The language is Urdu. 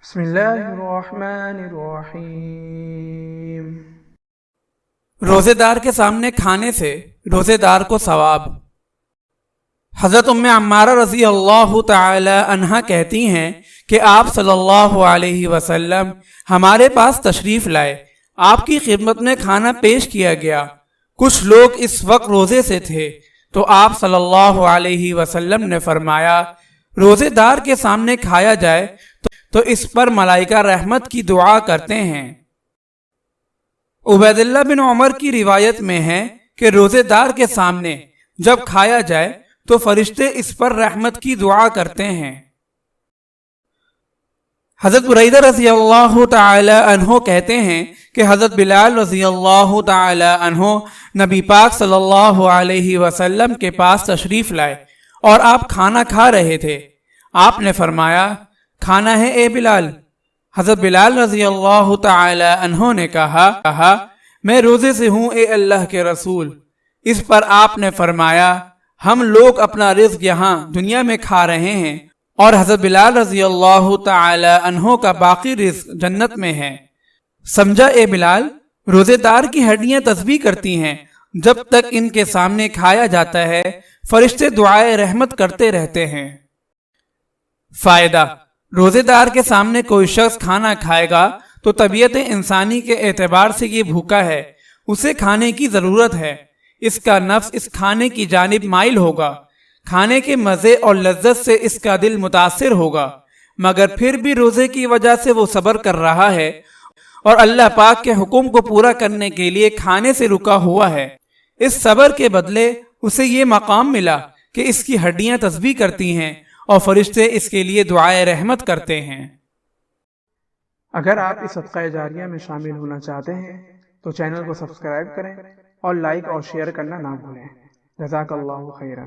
بسم اللہ الرحمن الرحیم۔ روزے دار کے سامنے کھانے سے روزے دار کو ثواب۔ حضرت ام عمارہ رضی اللہ تعالی عنہا کہتی ہیں کہ آپ صلی اللہ علیہ وسلم ہمارے پاس تشریف لائے، آپ کی خدمت میں کھانا پیش کیا گیا، کچھ لوگ اس وقت روزے سے تھے تو آپ صلی اللہ علیہ وسلم نے فرمایا روزے دار کے سامنے کھایا جائے تو اس پر ملائکہ رحمت کی دعا کرتے ہیں۔ عبید اللہ بن عمر کی روایت میں ہے کہ روزے دار کے سامنے جب کھایا جائے تو فرشتے اس پر رحمت کی دعا کرتے ہیں۔ حضرت بریدہ رضی اللہ تعالی عنہ کہتے ہیں کہ حضرت بلال رضی اللہ تعالی عنہ نبی پاک صلی اللہ علیہ وسلم کے پاس تشریف لائے اور آپ کھانا کھا رہے تھے۔ آپ نے فرمایا کھانا ہے اے بلال؟ حضرت بلال رضی اللہ تعالی عنہ نے کہا میں روزے سے ہوں اے اللہ کے رسول۔ اس پر آپ نے فرمایا ہم لوگ اپنا رزق یہاں دنیا میں کھا رہے ہیں اور حضرت بلال رضی اللہ تعالی عنہ کا باقی رزق جنت میں ہے۔ سمجھا اے بلال؟ روزے دار کی ہڈیاں تسبیح کرتی ہیں، جب تک ان کے سامنے کھایا جاتا ہے فرشتے دعائے رحمت کرتے رہتے ہیں۔ فائدہ: روزے دار کے سامنے کوئی شخص کھانا کھائے گا تو طبیعت انسانی کے اعتبار سے یہ بھوکا ہے، اسے کھانے کی ضرورت ہے، اس کا نفس اس کھانے کی جانب مائل ہوگا، کھانے کے مزے اور لذت سے اس کا دل متاثر ہوگا، مگر پھر بھی روزے کی وجہ سے وہ صبر کر رہا ہے اور اللہ پاک کے حکم کو پورا کرنے کے لیے کھانے سے رکا ہوا ہے۔ اس صبر کے بدلے اسے یہ مقام ملا کہ اس کی ہڈیاں تسبیح کرتی ہیں اور فرشتے اس کے لیے دعائے رحمت کرتے ہیں۔ اگر آپ اس صدقہ جاریہ میں شامل ہونا چاہتے ہیں تو چینل کو سبسکرائب کریں اور لائک اور شیئر کرنا نہ بھولیں۔ جزاک اللہ خیرا۔